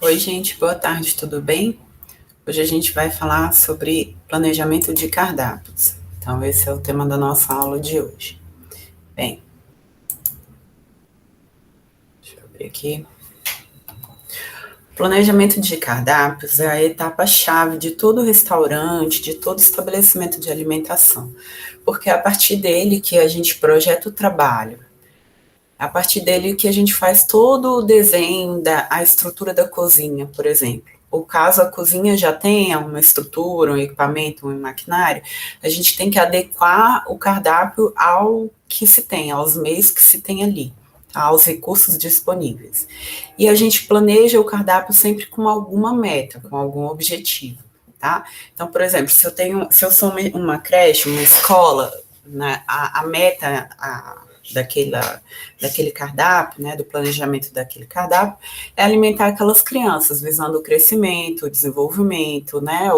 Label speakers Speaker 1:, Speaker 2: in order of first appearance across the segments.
Speaker 1: Oi, gente, boa tarde, tudo bem? Hoje a gente vai falar sobre planejamento de cardápios. Então, esse é o tema da nossa aula de hoje. Bem, deixa eu abrir aqui. Planejamento de cardápios é a etapa-chave de todo restaurante, de todo estabelecimento de alimentação, porque é a partir dele que a gente projeta o trabalho, é a partir dele que a gente faz todo o desenho, a estrutura da cozinha, por exemplo. Ou caso a cozinha já tenha uma estrutura, um equipamento, um maquinário, a gente tem que adequar o cardápio ao que se tem, aos meios que se tem ali, tá? Aos recursos disponíveis. E a gente planeja o cardápio sempre com alguma meta, com algum objetivo, tá? Então, por exemplo, se eu sou uma creche, uma escola, né, a meta, daquele cardápio, né, do planejamento daquele cardápio, é alimentar aquelas crianças, visando o crescimento, o desenvolvimento, né,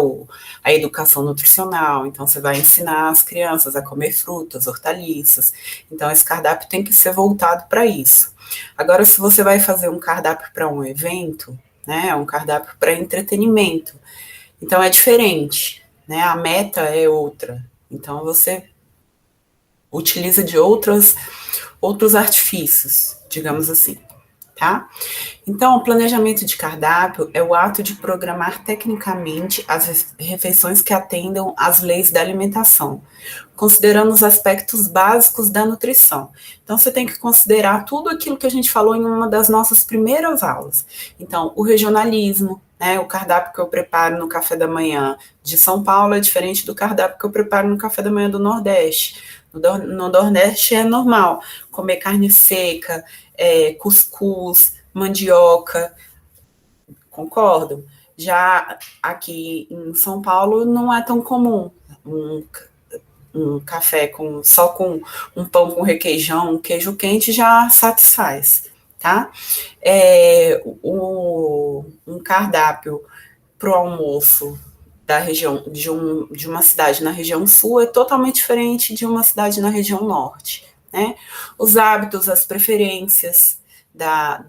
Speaker 1: a educação nutricional. Então, você vai ensinar as crianças a comer frutas, hortaliças. Então, esse cardápio tem que ser voltado para isso. Agora, se você vai fazer um cardápio para um evento, né, um cardápio para entretenimento, então é diferente, né, a meta é outra. Então, você utiliza de outros artifícios, digamos assim, tá? Então, o planejamento de cardápio é o ato de programar tecnicamente as refeições que atendam às leis da alimentação, considerando os aspectos básicos da nutrição. Então, você tem que considerar tudo aquilo que a gente falou em uma das nossas primeiras aulas. Então, o regionalismo, né, o cardápio que eu preparo no café da manhã de São Paulo é diferente do cardápio que eu preparo no café da manhã do Nordeste. No Nordeste é normal comer carne seca, cuscuz, mandioca, concordam? Já aqui em São Paulo não é tão comum um café só com um pão com requeijão, um queijo quente já satisfaz, tá? Um cardápio para o almoço da região de uma cidade na região sul é totalmente diferente de uma cidade na região norte, né? Os hábitos, as preferências da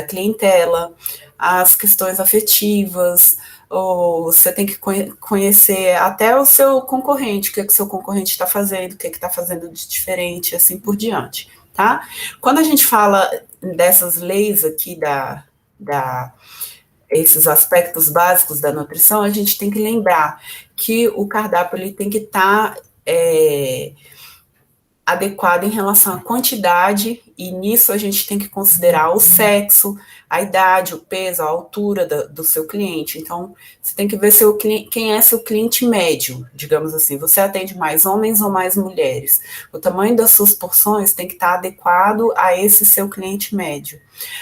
Speaker 1: clientela, as questões afetivas, ou você tem que conhecer até o seu concorrente, o que o seu concorrente está fazendo, o que está fazendo de diferente, assim por diante, tá? Quando a gente fala dessas leis aqui esses aspectos básicos da nutrição, a gente tem que lembrar que o cardápio ele tem que estar adequado em relação à quantidade, e nisso a gente tem que considerar o sexo, a idade, o peso, a altura do seu cliente. Então, você tem que ver quem é seu cliente médio, digamos assim. Você atende mais homens ou mais mulheres? O tamanho das suas porções tem que estar adequado a esse seu cliente médio.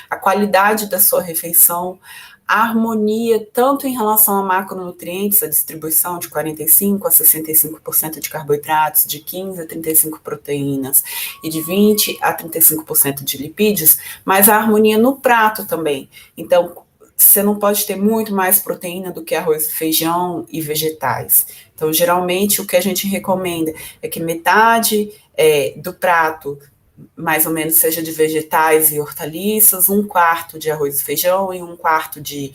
Speaker 1: A qualidade da sua refeição, a harmonia, tanto em relação a macronutrientes, a distribuição de 45% a 65% de carboidratos, de 15% a 35% proteínas e de 20% a 35% de lipídios, mas a harmonia no prato também. Então, você não pode ter muito mais proteína do que arroz, feijão e vegetais. Então, geralmente, o que a gente recomenda é que metade do prato mais ou menos seja de vegetais e hortaliças, um quarto de arroz e feijão e um quarto de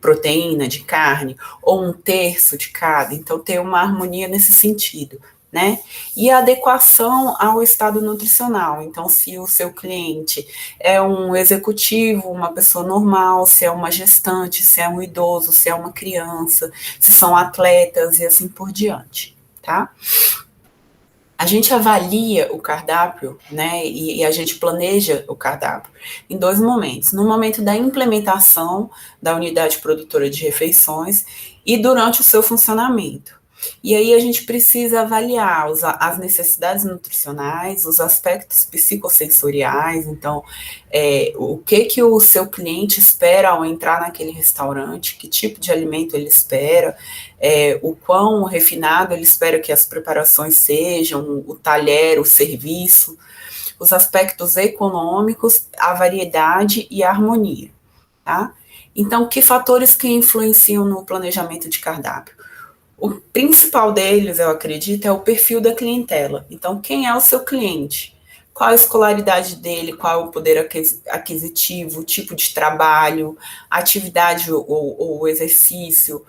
Speaker 1: proteína, de carne, ou um terço de cada. Então, ter uma harmonia nesse sentido, né? E a adequação ao estado nutricional. Então, se o seu cliente é um executivo, uma pessoa normal, se é uma gestante, se é um idoso, se é uma criança, se são atletas e assim por diante, tá? A gente avalia o cardápio, né, e a gente planeja o cardápio em dois momentos. No momento da implementação da unidade produtora de refeições e durante o seu funcionamento. E aí a gente precisa avaliar as necessidades nutricionais, os aspectos psicossensoriais, então, o que o seu cliente espera ao entrar naquele restaurante, que tipo de alimento ele espera, o quão refinado ele espera que as preparações sejam, o talher, o serviço, os aspectos econômicos, a variedade e a harmonia, tá? Então, que fatores que influenciam no planejamento de cardápio? O principal deles, eu acredito, é o perfil da clientela. Então, quem é o seu cliente? qual a escolaridade dele, qual é o poder aquisitivo, o tipo de trabalho, a atividade ou o exercício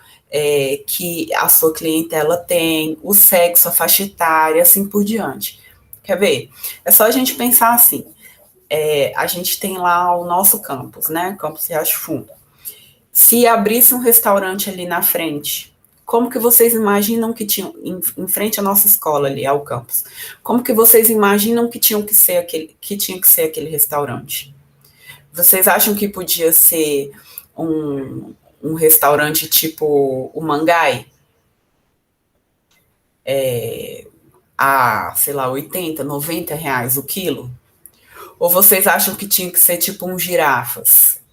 Speaker 1: que a sua clientela tem, o sexo, a faixa etária, assim por diante. Quer ver? É só a gente pensar assim, a gente tem lá o nosso campus, né? Campus Riacho Fundo. Se abrisse um restaurante ali na frente, como que vocês imaginam que tinham, em frente à nossa escola ali, ao campus, como que vocês imaginam que tinha que ser aquele restaurante? Vocês acham que podia ser um restaurante tipo o Mangai, a, sei lá, 80, 90 reais o quilo? Ou vocês acham que tinha que ser tipo um Girafas?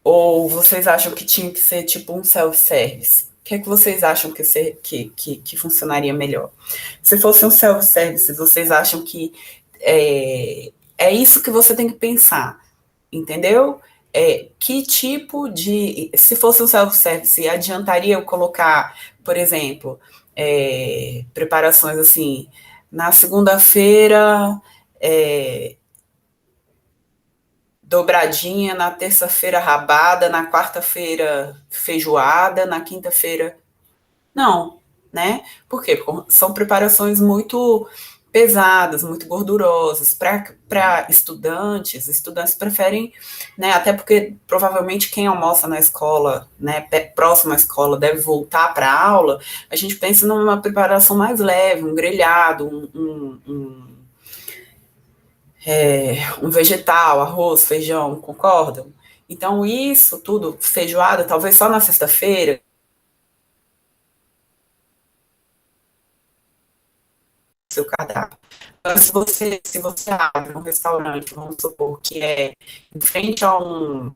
Speaker 1: Ou vocês acham que tinha que ser tipo um self-service? O que é que vocês acham que funcionaria melhor? Se fosse um self-service, vocês acham que é isso que você tem que pensar, entendeu? Que tipo de. Se fosse um self-service, adiantaria eu colocar, por exemplo, preparações assim, na segunda-feira, dobradinha, na terça-feira rabada, na quarta-feira feijoada, na quinta-feira. Não, né? Por quê? Porque são preparações muito pesadas, muito gordurosas. Para estudantes preferem, né? Até porque provavelmente quem almoça na escola, né, próximo à escola, deve voltar para a aula. A gente pensa numa preparação mais leve, um grelhado, um vegetal, arroz, feijão, concordam? Então, isso tudo, feijoada, talvez só na sexta-feira, seu cardápio. Então, se você abre um restaurante, vamos supor, que é em frente a uma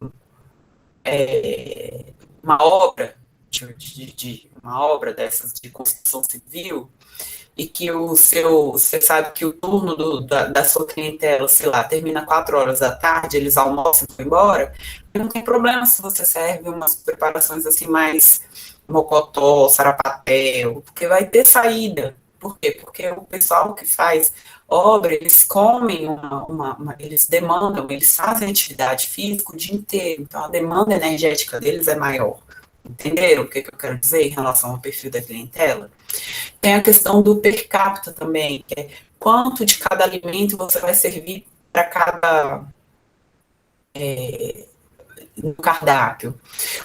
Speaker 1: obra, uma obra dessas de construção civil, e que você sabe que o turno da sua clientela, sei lá, termina 4 horas da tarde, eles almoçam e vão embora, não tem problema se você serve umas preparações assim mais mocotó, sarapatel, porque vai ter saída. Por quê? Porque o pessoal que faz obra, eles comem eles demandam, eles fazem atividade física o dia inteiro, então a demanda energética deles é maior. Entenderam o que eu quero dizer em relação ao perfil da clientela? Tem a questão do per capita também, que é quanto de cada alimento você vai servir para cada no cardápio.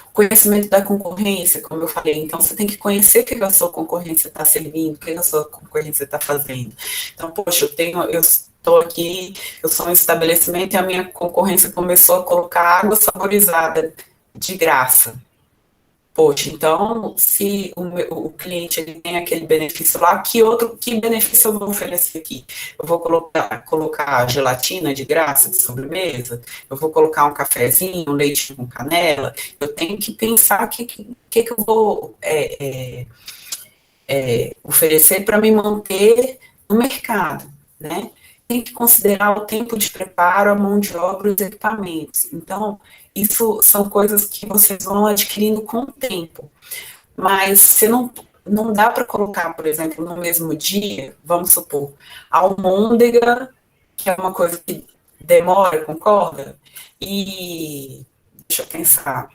Speaker 1: O conhecimento da concorrência, como eu falei, então você tem que conhecer o que a sua concorrência está servindo, o que a sua concorrência está fazendo. Então, poxa, eu estou aqui, eu sou um estabelecimento e a minha concorrência começou a colocar água saborizada de graça. Poxa, então, se o cliente ele tem aquele benefício lá, que benefício eu vou oferecer aqui? Eu vou colocar gelatina de graça de sobremesa? Eu vou colocar um cafezinho, um leite com canela? Eu tenho que pensar o que eu vou oferecer para me manter no mercado, né? Tem que considerar o tempo de preparo, a mão de obra e os equipamentos. Então, isso são coisas que vocês vão adquirindo com o tempo. Mas você não dá para colocar, por exemplo, no mesmo dia, vamos supor, almôndega, que é uma coisa que demora, concorda? E deixa eu pensar,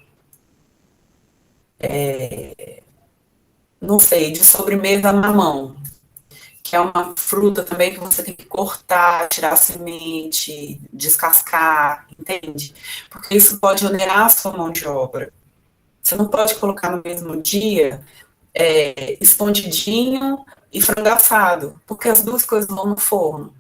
Speaker 1: não sei, de sobremesa mamão, que é uma fruta também que você tem que cortar, tirar a semente, descascar, entende? Porque isso pode onerar a sua mão de obra. Você não pode colocar no mesmo dia escondidinho e frango assado, porque as duas coisas vão no forno.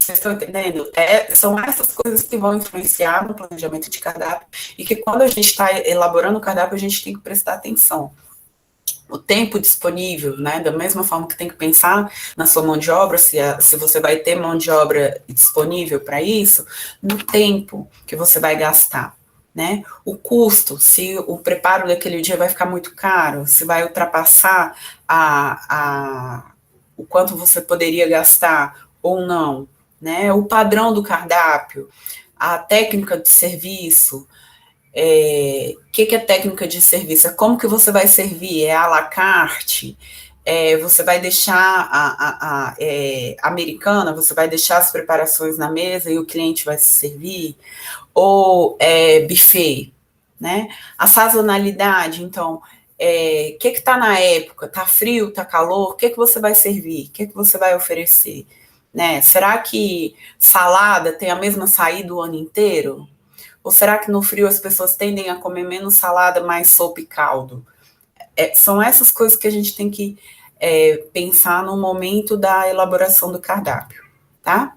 Speaker 1: Vocês estão entendendo? São essas coisas que vão influenciar no planejamento de cardápio e que quando a gente está elaborando o cardápio, a gente tem que prestar atenção. O tempo disponível, né? Da mesma forma que tem que pensar na sua mão de obra, se você vai ter mão de obra disponível para isso, no tempo que você vai gastar, né? O custo, se o preparo daquele dia vai ficar muito caro, se vai ultrapassar o quanto você poderia gastar ou não, né? O padrão do cardápio, a técnica de serviço, que é técnica de serviço? É como que você vai servir? É à la carte? você vai deixar americana, você vai deixar as preparações na mesa e o cliente vai se servir, ou buffet, né? A sazonalidade, então, que está na época? Está frio, está calor? O que você vai servir? O que você vai oferecer? Né? Será que salada tem a mesma saída o ano inteiro? Ou será que no frio as pessoas tendem a comer menos salada, mais sopa e caldo? São essas coisas que a gente tem que pensar no momento da elaboração do cardápio, tá?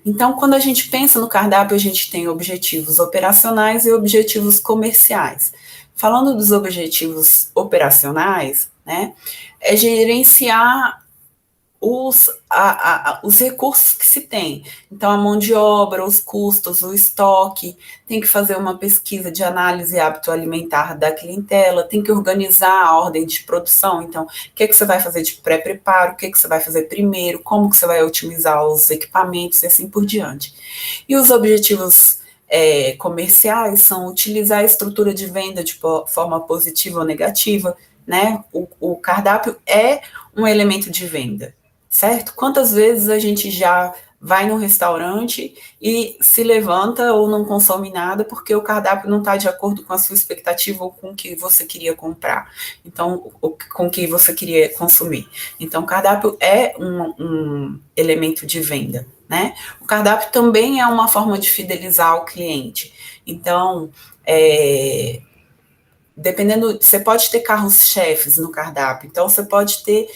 Speaker 1: Então, quando a gente pensa no cardápio, a gente tem objetivos operacionais e objetivos comerciais. Falando dos objetivos operacionais, né, é gerenciar os recursos que se tem. Então, a mão de obra, os custos, o estoque, tem que fazer uma pesquisa de análise hábito alimentar da clientela, tem que organizar a ordem de produção. Então, o que você vai fazer de pré-preparo, o que você vai fazer primeiro, como que você vai otimizar os equipamentos e assim por diante. E os objetivos comerciais são utilizar a estrutura de venda de forma positiva ou negativa, né? O cardápio é um elemento de venda, certo? Quantas vezes a gente já vai no restaurante e se levanta ou não consome nada porque o cardápio não está de acordo com a sua expectativa ou com o que você queria comprar, então, com o que você queria consumir. Então, o cardápio é um elemento de venda, né? O cardápio também é uma forma de fidelizar o cliente. Então, dependendo, você pode ter carros-chefes no cardápio, então você pode ter,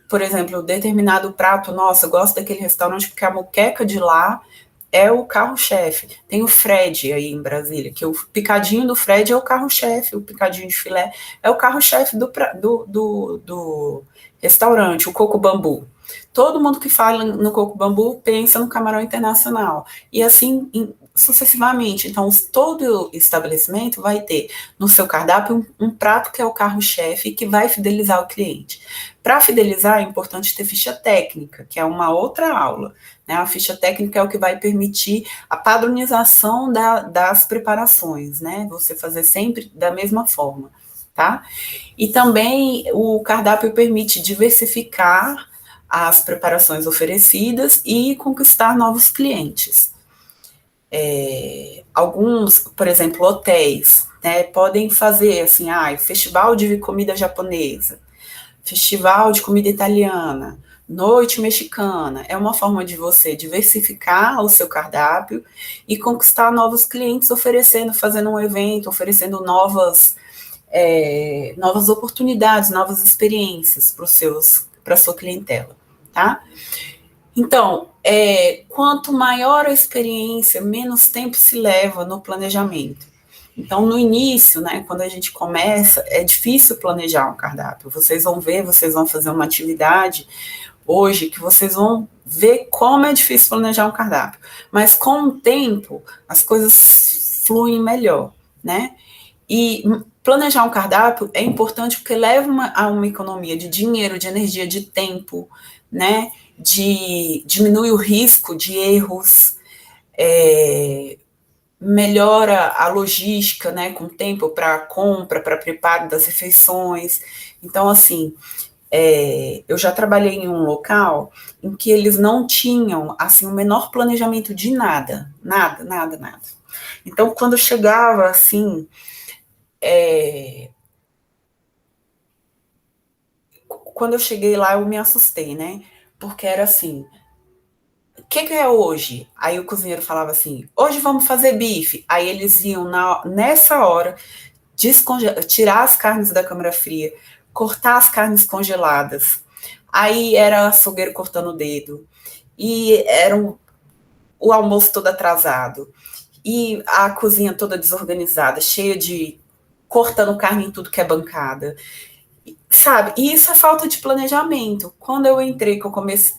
Speaker 1: por exemplo, determinado prato, nossa, eu gosto daquele restaurante porque a moqueca de lá é o carro-chefe. Tem o Fred aí em Brasília, que o picadinho do Fred é o carro-chefe, o picadinho de filé é o carro-chefe do restaurante, o Coco Bambu. Todo mundo que fala no Coco Bambu pensa no camarão internacional. E assim sucessivamente. Então, todo estabelecimento vai ter no seu cardápio um prato que é o carro-chefe que vai fidelizar o cliente. Para fidelizar, é importante ter ficha técnica, que é uma outra aula. Né? A ficha técnica é o que vai permitir a padronização das preparações, né? Você fazer sempre da mesma forma, tá? E também o cardápio permite diversificar as preparações oferecidas e conquistar novos clientes. Alguns, por exemplo, hotéis, né, podem fazer assim, festival de comida japonesa, festival de comida italiana, noite mexicana. É uma forma de você diversificar o seu cardápio e conquistar novos clientes fazendo um evento, oferecendo novas oportunidades, novas experiências para a sua clientela, tá? Então, quanto maior a experiência, menos tempo se leva no planejamento. Então, no início, né, quando a gente começa, é difícil planejar um cardápio. Vocês vão fazer uma atividade hoje que vocês vão ver como é difícil planejar um cardápio. Mas com o tempo, as coisas fluem melhor, né? E planejar um cardápio é importante porque leva a uma economia de dinheiro, de energia, de tempo, né? Diminui o risco de erros, melhora a logística, né, com tempo para compra, para preparo das refeições. Então, assim, eu já trabalhei em um local em que eles não tinham, assim, o menor planejamento de nada, nada, nada, nada. Então, quando chegava, assim, quando eu cheguei lá, eu me assustei, né, porque era assim, o que é hoje? Aí o cozinheiro falava assim, hoje vamos fazer bife. Aí eles iam nessa hora tirar as carnes da câmara fria, cortar as carnes congeladas. Aí era açougueiro cortando o dedo. E era o almoço todo atrasado. E a cozinha toda desorganizada, cheia de cortando carne em tudo que é bancada. Sabe? E isso é falta de planejamento. Quando eu entrei,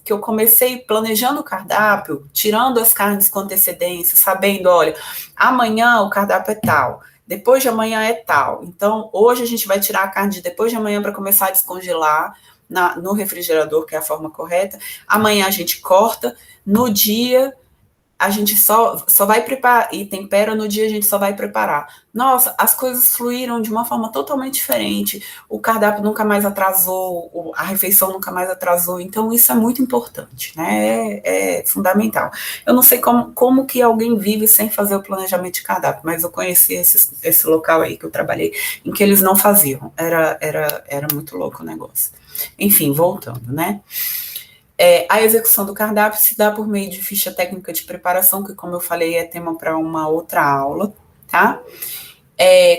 Speaker 1: que eu comecei planejando o cardápio, tirando as carnes com antecedência, sabendo, olha, amanhã o cardápio é tal, depois de amanhã é tal. Então, hoje a gente vai tirar a carne de depois de amanhã para começar a descongelar no refrigerador, que é a forma correta. Amanhã a gente corta, no dia a gente só vai preparar, e tempera no dia, a gente só vai preparar. Nossa, as coisas fluíram de uma forma totalmente diferente, o cardápio nunca mais atrasou, a refeição nunca mais atrasou, então isso é muito importante, né? É fundamental. Eu não sei como que alguém vive sem fazer o planejamento de cardápio, mas eu conheci esse local aí que eu trabalhei, em que eles não faziam, era muito louco o negócio. Enfim, voltando, né? A execução do cardápio se dá por meio de ficha técnica de preparação, que, como eu falei, é tema para uma outra aula, tá?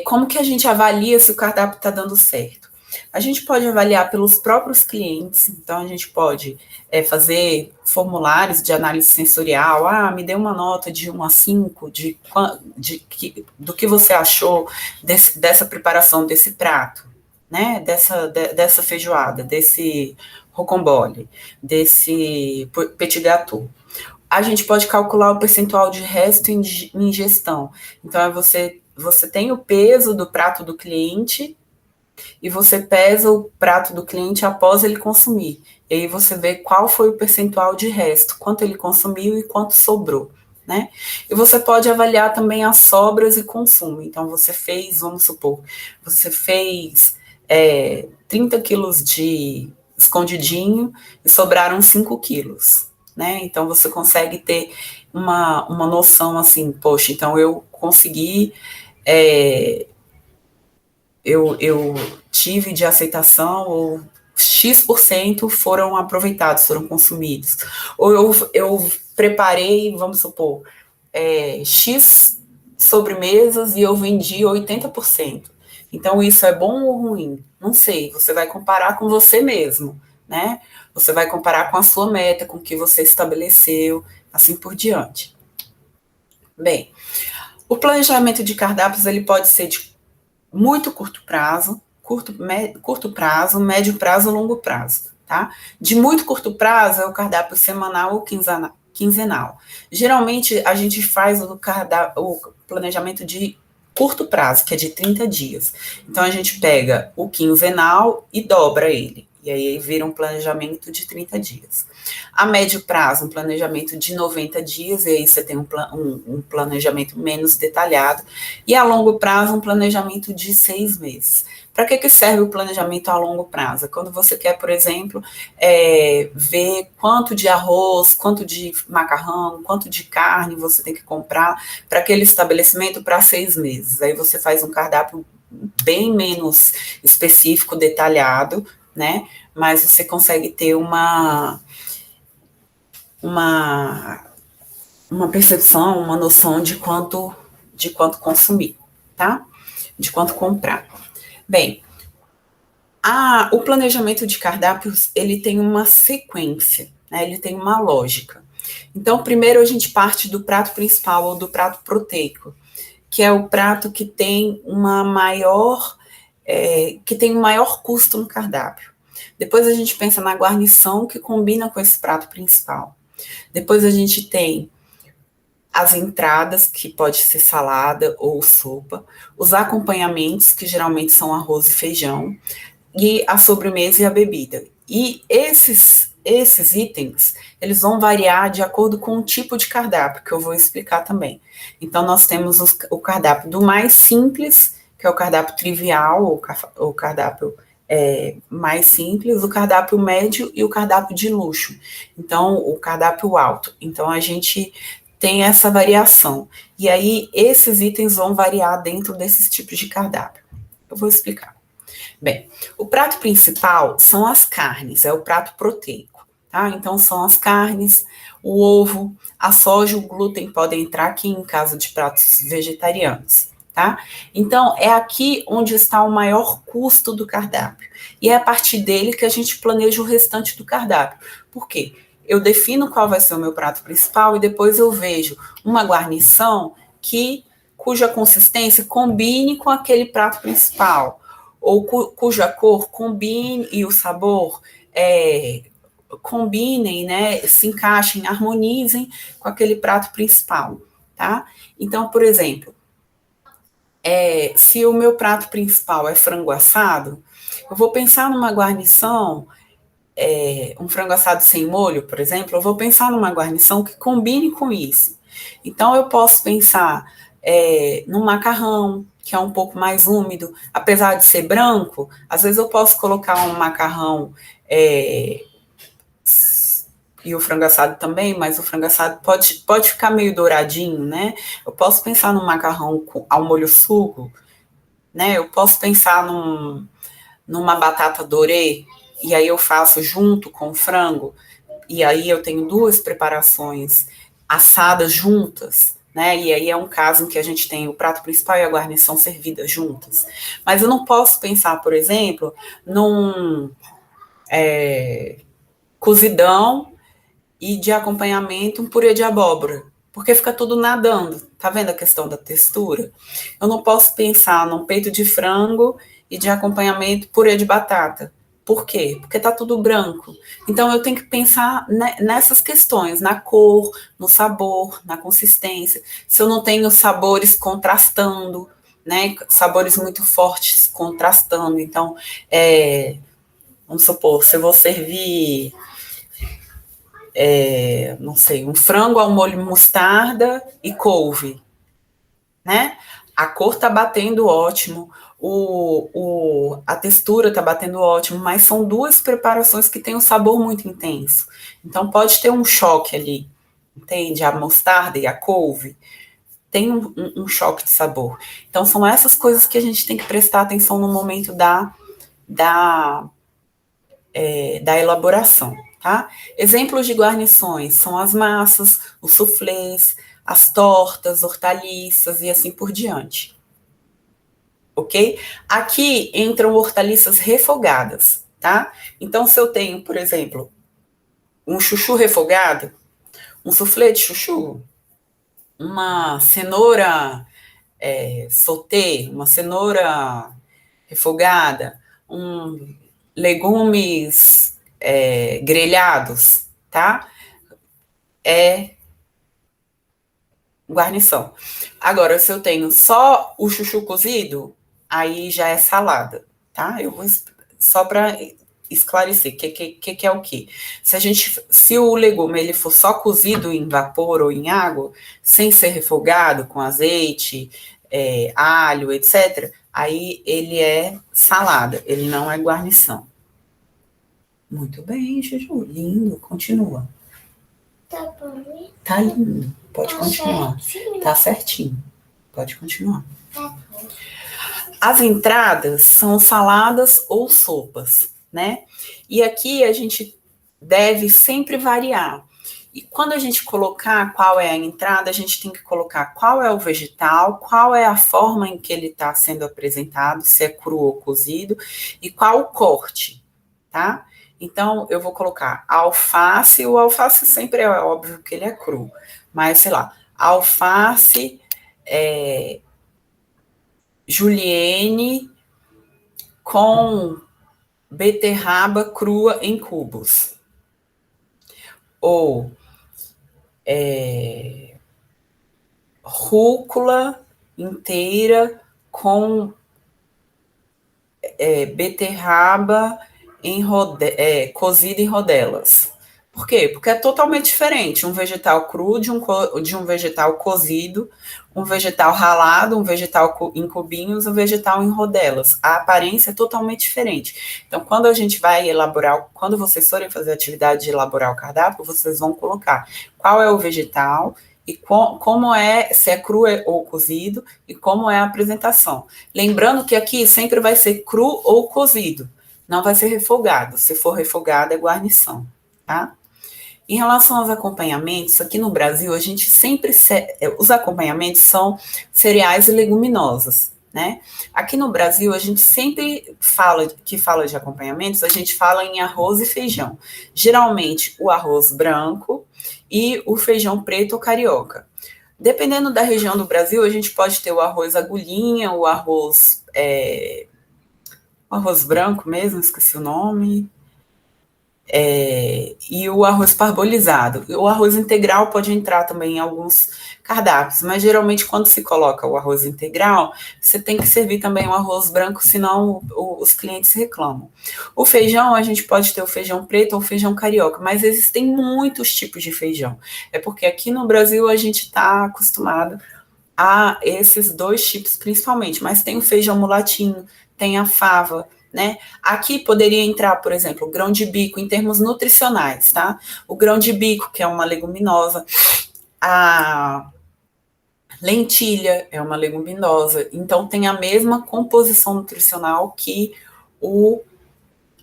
Speaker 1: Como que a gente avalia se o cardápio está dando certo? A gente pode avaliar pelos próprios clientes, então a gente pode fazer formulários de análise sensorial, me dê uma nota de 1 a 5 do que você achou dessa preparação desse prato, né? Dessa feijoada, desse rocambole, desse petit gâteau. A gente pode calcular o percentual de resto em ingestão. Então, você tem o peso do prato do cliente e você pesa o prato do cliente após ele consumir. E aí você vê qual foi o percentual de resto, quanto ele consumiu e quanto sobrou, né? E você pode avaliar também as sobras e consumo. Então, vamos supor, você fez 30 quilos de escondidinho e sobraram 5 quilos, né? Então, você consegue ter uma noção assim, poxa, então eu consegui, eu tive de aceitação, ou X% foram aproveitados, foram consumidos. Ou eu preparei, vamos supor, X sobremesas e eu vendi 80%. Então, isso é bom ou ruim? Não sei, você vai comparar com você mesmo, né? Você vai comparar com a sua meta, com o que você estabeleceu, assim por diante. Bem, o planejamento de cardápios, ele pode ser de muito curto prazo, médio prazo, longo prazo, tá? De muito curto prazo é o cardápio semanal ou quinzenal. Geralmente, a gente faz o planejamento de curto prazo, que é de 30 dias. Então, a gente pega o quinzenal e dobra ele. E aí vira um planejamento de 30 dias. A médio prazo, um planejamento de 90 dias, e aí você tem um planejamento menos detalhado. E a longo prazo, um planejamento de 6 meses. Para que serve o planejamento a longo prazo? Quando você quer, por exemplo, ver quanto de arroz, quanto de macarrão, quanto de carne você tem que comprar para aquele estabelecimento para 6 meses. Aí você faz um cardápio bem menos específico, detalhado, né? Mas você consegue ter uma percepção, uma noção de quanto consumir, tá? De quanto comprar. Bem, o planejamento de cardápios, ele tem uma sequência, né? Ele tem uma lógica. Então, primeiro a gente parte do prato principal ou do prato proteico, que é o prato que tem um maior custo no cardápio. Depois a gente pensa na guarnição que combina com esse prato principal. Depois a gente tem as entradas, que pode ser salada ou sopa, os acompanhamentos, que geralmente são arroz e feijão, e a sobremesa e a bebida. E esses itens, eles vão variar de acordo com o tipo de cardápio, que eu vou explicar também. Então, nós temos o cardápio do mais simples, que é o cardápio trivial, ou o cardápio mais simples, o cardápio médio e o cardápio de luxo. Então, o cardápio alto. Então, a gente tem essa variação. E aí, esses itens vão variar dentro desses tipos de cardápio. Eu vou explicar. Bem, o prato principal são as carnes, é o prato proteico, tá? Então, são as carnes, o ovo, a soja, o glúten podem entrar aqui em caso de pratos vegetarianos, tá? Então, é aqui onde está o maior custo do cardápio. E é a partir dele que a gente planeja o restante do cardápio. Por quê? Eu defino qual vai ser o meu prato principal e depois eu vejo uma guarnição cuja consistência combine com aquele prato principal, ou cuja cor combine e o sabor combinem, né, se encaixem, harmonizem com aquele prato principal, tá? Então, por exemplo, se o meu prato principal é frango assado, eu vou pensar numa guarnição um frango assado sem molho, por exemplo, eu vou pensar numa guarnição que combine com isso. Então, eu posso pensar no macarrão, que é um pouco mais úmido, apesar de ser branco, às vezes eu posso colocar um macarrão e o frango assado também, mas o frango assado pode ficar meio douradinho, né? Eu posso pensar num macarrão ao molho sugo, né? Eu posso pensar numa batata dorê, e aí eu faço junto com o frango, e aí eu tenho duas preparações assadas juntas, né? E aí é um caso em que a gente tem o prato principal e a guarnição servidas juntas. Mas eu não posso pensar, por exemplo, num cozidão e de acompanhamento um purê de abóbora, porque fica tudo nadando. Tá vendo a questão da textura? Eu não posso pensar num peito de frango e de acompanhamento purê de batata. Por quê? Porque tá tudo branco. Então eu tenho que pensar nessas questões, na cor, no sabor, na consistência. Se eu não tenho sabores contrastando, né? Sabores muito fortes contrastando. Então, vamos supor, se eu vou servir não sei, um frango ao molho mostarda e couve, né? A cor tá batendo ótimo, a textura tá batendo ótimo, mas são duas preparações que têm um sabor muito intenso. Então pode ter um choque ali, entende? A mostarda e a couve tem um choque de sabor. Então são essas coisas que a gente tem que prestar atenção no momento da da elaboração, tá? Exemplos de guarnições são as massas, os suflês, as tortas, hortaliças e assim por diante, ok? Aqui entram hortaliças refogadas, tá? Então, se eu tenho, por exemplo, um chuchu refogado, um suflê de chuchu, uma cenoura sauté, uma cenoura refogada, legumes grelhados, tá? É guarnição. Agora, se eu tenho só o chuchu cozido, aí já é salada, tá? Eu vou só para esclarecer que é o que. Se o legume ele for só cozido em vapor ou em água, sem ser refogado com azeite, alho, etc., aí ele é salada, ele não é guarnição. Muito bem, Juju, lindo, continua.
Speaker 2: Tá bom.
Speaker 1: Tá lindo, pode continuar. Certinho. Tá certinho, pode continuar. Tá bom. As entradas são saladas ou sopas, né? E aqui a gente deve sempre variar. E quando a gente colocar qual é a entrada, a gente tem que colocar qual é o vegetal, qual é a forma em que ele está sendo apresentado, se é cru ou cozido, e qual o corte, tá? Então, eu vou colocar alface, o alface sempre é óbvio que ele é cru, mas, sei lá, alface, julienne com beterraba crua em cubos. Ou rúcula inteira com beterraba cozida em rodelas. Por quê? Porque é totalmente diferente um vegetal cru de um vegetal cozido, um vegetal ralado, um vegetal em cubinhos, um vegetal em rodelas. A aparência é totalmente diferente. Então, quando a gente vai elaborar, quando vocês forem fazer a atividade de elaborar o cardápio, vocês vão colocar qual é o vegetal e como é, se é cru ou cozido, e como é a apresentação. Lembrando que aqui sempre vai ser cru ou cozido, não vai ser refogado. Se for refogado, é guarnição, tá? Em relação aos acompanhamentos, aqui no Brasil, a gente sempre... Os acompanhamentos são cereais e leguminosas, né? Aqui no Brasil, a gente sempre fala de acompanhamentos, a gente fala em arroz e feijão. Geralmente, o arroz branco e o feijão preto ou carioca. Dependendo da região do Brasil, a gente pode ter o arroz agulhinha, o arroz branco mesmo, esqueci o nome. E o arroz parbolizado. O arroz integral pode entrar também em alguns cardápios, mas geralmente quando se coloca o arroz integral, você tem que servir também o arroz branco, senão os clientes reclamam. O feijão, a gente pode ter o feijão preto ou o feijão carioca, mas existem muitos tipos de feijão. É porque aqui no Brasil a gente está acostumado a esses dois tipos principalmente, mas tem o feijão mulatinho, tem a fava, né? Aqui poderia entrar, por exemplo, o grão de bico em termos nutricionais, tá? O grão de bico, que é uma leguminosa, a lentilha é uma leguminosa, então tem a mesma composição nutricional que o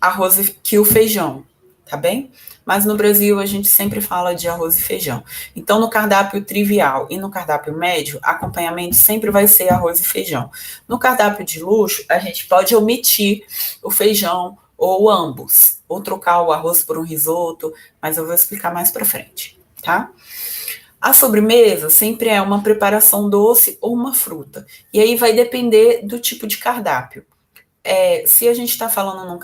Speaker 1: arroz, que o feijão, tá bem? Mas no Brasil a gente sempre fala de arroz e feijão. Então no cardápio trivial e no cardápio médio, acompanhamento sempre vai ser arroz e feijão. No cardápio de luxo, a gente pode omitir o feijão ou ambos, ou trocar o arroz por um risoto, mas eu vou explicar mais para frente, tá? A sobremesa sempre é uma preparação doce ou uma fruta. E aí vai depender do tipo de cardápio. Se a gente está falando num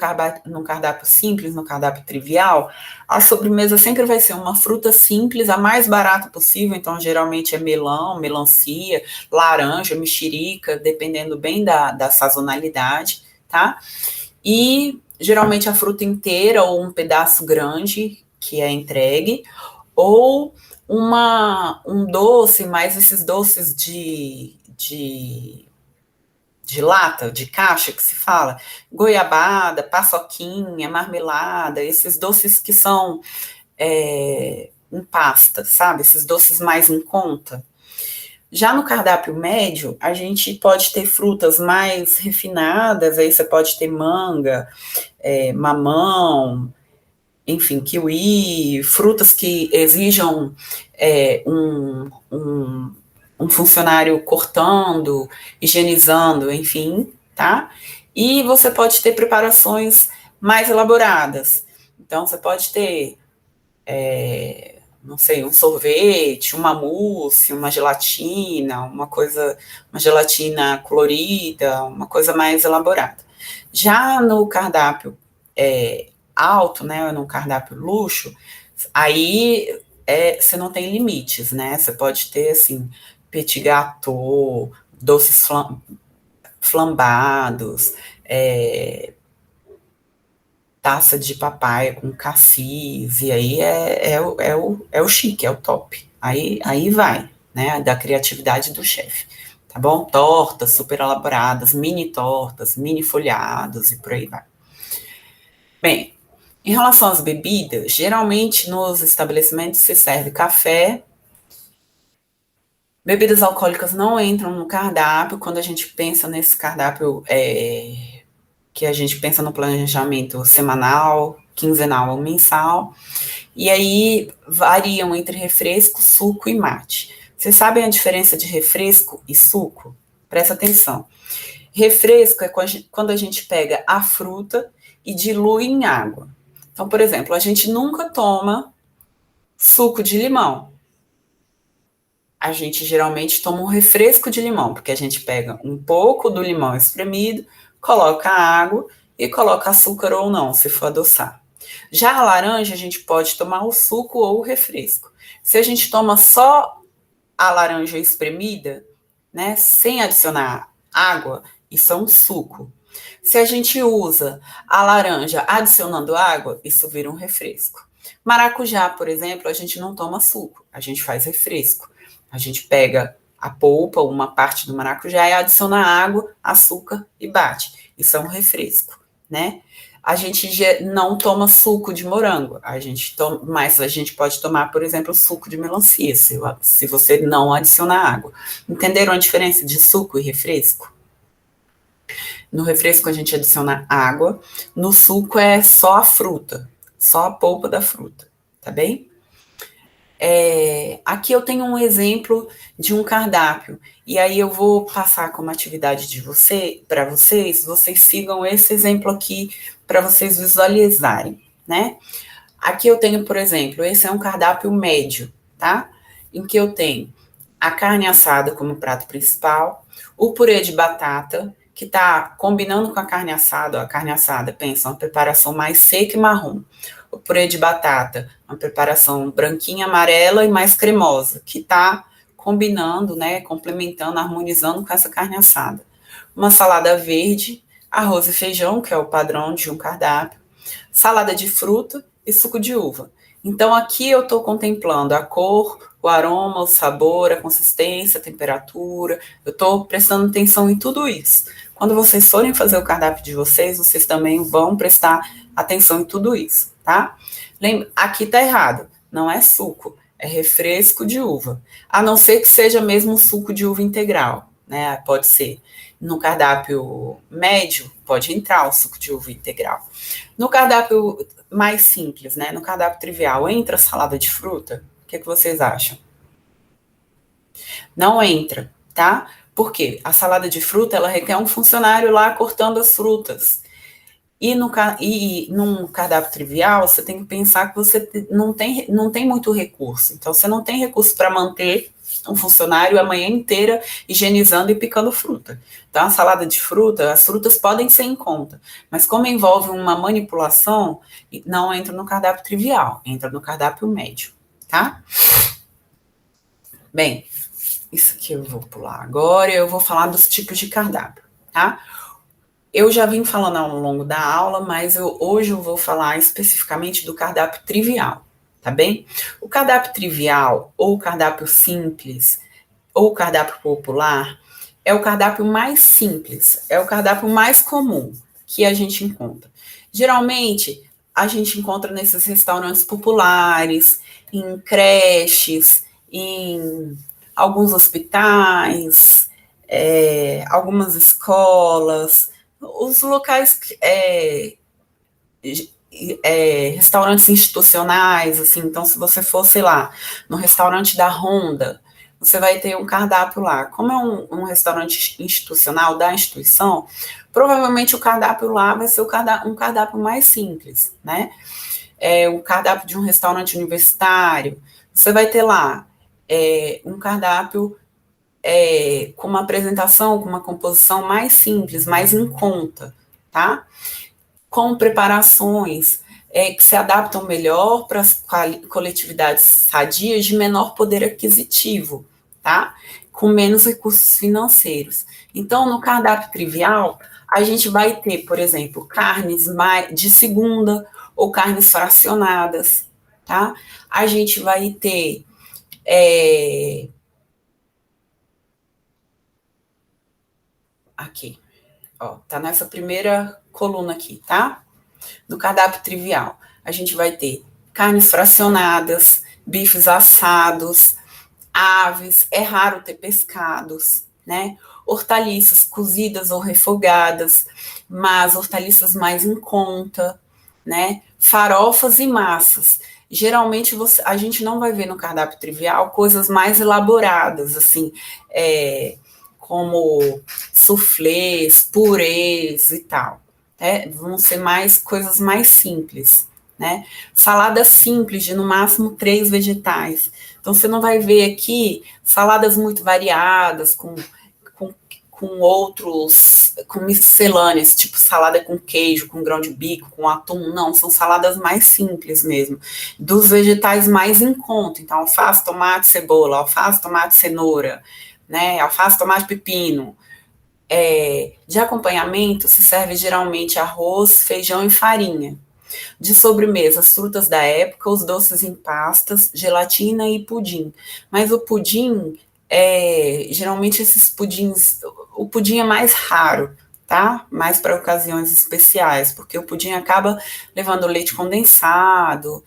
Speaker 1: cardápio simples, no cardápio trivial, a sobremesa sempre vai ser uma fruta simples, a mais barata possível, então geralmente é melão, melancia, laranja, mexerica, dependendo bem da sazonalidade, tá? E geralmente a fruta inteira ou um pedaço grande que é entregue, ou um doce, mas esses doces de lata, de caixa que se fala, goiabada, paçoquinha, marmelada, esses doces que são em pasta, sabe? Esses doces mais em conta. Já no cardápio médio, a gente pode ter frutas mais refinadas, aí você pode ter manga, mamão, enfim, kiwi, frutas que exijam um funcionário cortando, higienizando, enfim, tá? E você pode ter preparações mais elaboradas. Então, você pode ter, não sei, um sorvete, uma mousse, uma gelatina, uma gelatina colorida, uma coisa mais elaborada. Já no cardápio alto, né, no cardápio luxo, aí você não tem limites, né? Você pode ter, assim, petit gâteau, doces flambados, taça de papaya com cassis, e aí é o chique, é o top. Aí vai, né, da criatividade do chefe, tá bom? Tortas super elaboradas, mini folhados e por aí vai. Bem, em relação às bebidas, geralmente nos estabelecimentos se serve café. Bebidas alcoólicas não entram no cardápio. Quando a gente pensa nesse cardápio, que a gente pensa no planejamento semanal, quinzenal ou mensal, e aí variam entre refresco, suco e mate. Vocês sabem a diferença de refresco e suco? Presta atenção. Refresco é quando a gente pega a fruta e dilui em água. Então, por exemplo, a gente nunca toma suco de limão. A gente geralmente toma um refresco de limão, porque a gente pega um pouco do limão espremido, coloca água e coloca açúcar ou não, se for adoçar. Já a laranja, a gente pode tomar o suco ou o refresco. Se a gente toma só a laranja espremida, né, sem adicionar água, isso é um suco. Se a gente usa a laranja adicionando água, isso vira um refresco. Maracujá, por exemplo, a gente não toma suco, a gente faz refresco. A gente pega a polpa, uma parte do maracujá, e adiciona água, açúcar e bate. Isso é um refresco, né? A gente não toma suco de morango, mas a gente pode tomar, por exemplo, suco de melancia, se você não adicionar água. Entenderam a diferença de suco e refresco? No refresco a gente adiciona água, no suco é só a fruta, só a polpa da fruta, tá bem? Aqui eu tenho um exemplo de um cardápio, e aí eu vou passar como atividade para vocês sigam esse exemplo aqui para vocês visualizarem, né? Aqui eu tenho, por exemplo, esse é um cardápio médio, tá? Em que eu tenho a carne assada como prato principal, o purê de batata, que está combinando com a carne assada, pensa, uma preparação mais seca e marrom. o purê de batata, uma preparação branquinha, amarela e mais cremosa, que está combinando, né, complementando, harmonizando com essa carne assada. Uma salada verde, arroz e feijão, que é o padrão de um cardápio, salada de fruta e suco de uva. Então, aqui eu estou contemplando a cor, o aroma, o sabor, a consistência, a temperatura. Eu estou prestando atenção em tudo isso. Quando vocês forem fazer o cardápio de vocês, vocês também vão prestar atenção em tudo isso, tá? Lembra, aqui tá errado, não é suco, é refresco de uva. A não ser que seja mesmo um suco de uva integral, né? Pode ser. No cardápio médio, pode entrar o suco de uva integral. No cardápio mais simples, né? No cardápio trivial, entra salada de fruta? O que vocês acham? Não entra, tá? Por quê? A salada de fruta, ela requer um funcionário lá cortando as frutas. E num cardápio trivial, você tem que pensar que você não tem muito recurso. Então, você não tem recurso para manter um funcionário a manhã inteira higienizando e picando fruta. Então, a salada de fruta, as frutas podem ser em conta, mas como envolve uma manipulação, não entra no cardápio trivial, entra no cardápio médio, tá? Bem, isso aqui eu vou pular agora, eu vou falar dos tipos de cardápio, tá? Eu já vim falando ao longo da aula, mas hoje eu vou falar especificamente do cardápio trivial, tá bem? O cardápio trivial, ou o cardápio simples, ou o cardápio popular, é o cardápio mais simples, é o cardápio mais comum que a gente encontra. Geralmente, a gente encontra nesses restaurantes populares, em creches, em alguns hospitais, algumas escolas, os locais, restaurantes institucionais, assim, então se você for, sei lá, no restaurante da Honda, você vai ter um cardápio lá. Como é um restaurante institucional da instituição, provavelmente o cardápio lá vai ser um cardápio mais simples, né? O cardápio de um restaurante universitário, você vai ter lá um cardápio com uma apresentação, com uma composição mais simples, mais em conta, tá? Com preparações que se adaptam melhor para as coletividades sadias de menor poder aquisitivo, tá? Com menos recursos financeiros. Então, no cardápio trivial, a gente vai ter, por exemplo, carnes de segunda ou carnes fracionadas, tá? A gente vai ter aqui, ó, tá nessa primeira coluna aqui, tá? No cardápio trivial, a gente vai ter carnes fracionadas, bifes assados, aves, é raro ter pescados, né? Hortaliças cozidas ou refogadas, mas hortaliças mais em conta, né? Farofas e massas. Geralmente a gente não vai ver no cardápio trivial coisas mais elaboradas, assim, como suflês, purês e tal. Vão ser mais coisas mais simples, né? Salada simples, de no máximo 3 vegetais. Então, você não vai ver aqui saladas muito variadas, com miscelâneas, tipo salada com queijo, com grão de bico, com atum. Não, são saladas mais simples mesmo, dos vegetais mais em conta. Então, alface, tomate, cebola, alface, tomate, cenoura, né? Alface, tomate, pepino. De acompanhamento, se serve geralmente arroz, feijão e farinha. De sobremesa, as frutas da época, os doces em pastas, gelatina e pudim. Mas o pudim, geralmente esses pudins, o pudim é mais raro, tá? Mais para ocasiões especiais, porque o pudim acaba levando leite condensado,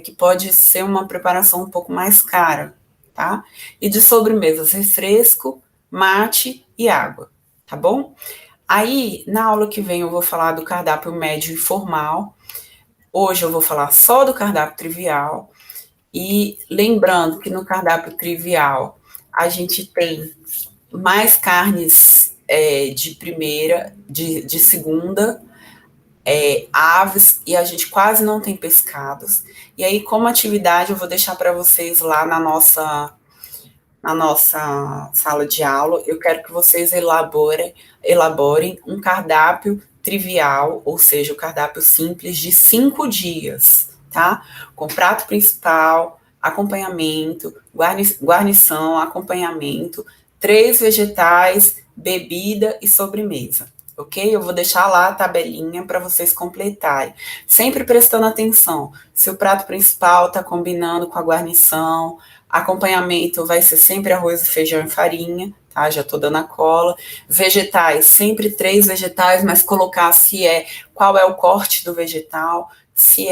Speaker 1: que pode ser uma preparação um pouco mais cara, tá? E de sobremesas, refresco, mate e água, tá bom? Aí, na aula que vem, eu vou falar do cardápio médio e formal. Hoje eu vou falar só do cardápio trivial. E lembrando que no cardápio trivial a gente tem mais carnes de primeira, de segunda, aves, e a gente quase não tem pescados. E aí, como atividade, eu vou deixar para vocês lá na nossa sala de aula, eu quero que vocês elaborem um cardápio trivial, ou seja, o cardápio simples de 5 dias, tá? Com prato principal, acompanhamento, guarnição, acompanhamento, 3 vegetais, bebida e sobremesa, ok? Eu vou deixar lá a tabelinha para vocês completarem. Sempre prestando atenção se o prato principal está combinando com a guarnição, acompanhamento vai ser sempre arroz, feijão e farinha, tá? Já tô dando a cola. Vegetais, sempre 3 vegetais, mas colocar qual é o corte do vegetal, se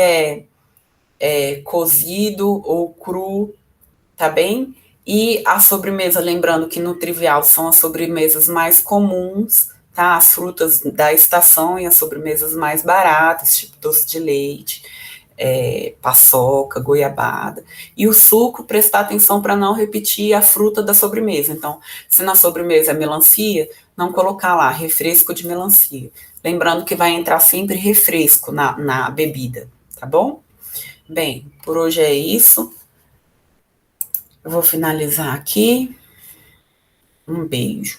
Speaker 1: cozido ou cru, tá bem? E a sobremesa, lembrando que no trivial são as sobremesas mais comuns, tá? As frutas da estação e as sobremesas mais baratas, tipo doce de leite, paçoca, goiabada. E o suco, prestar atenção para não repetir a fruta da sobremesa. Então, se na sobremesa é melancia, não colocar lá refresco de melancia. Lembrando que vai entrar sempre refresco na bebida, tá bom? Bem, por hoje é isso. Eu vou finalizar aqui. Um beijo.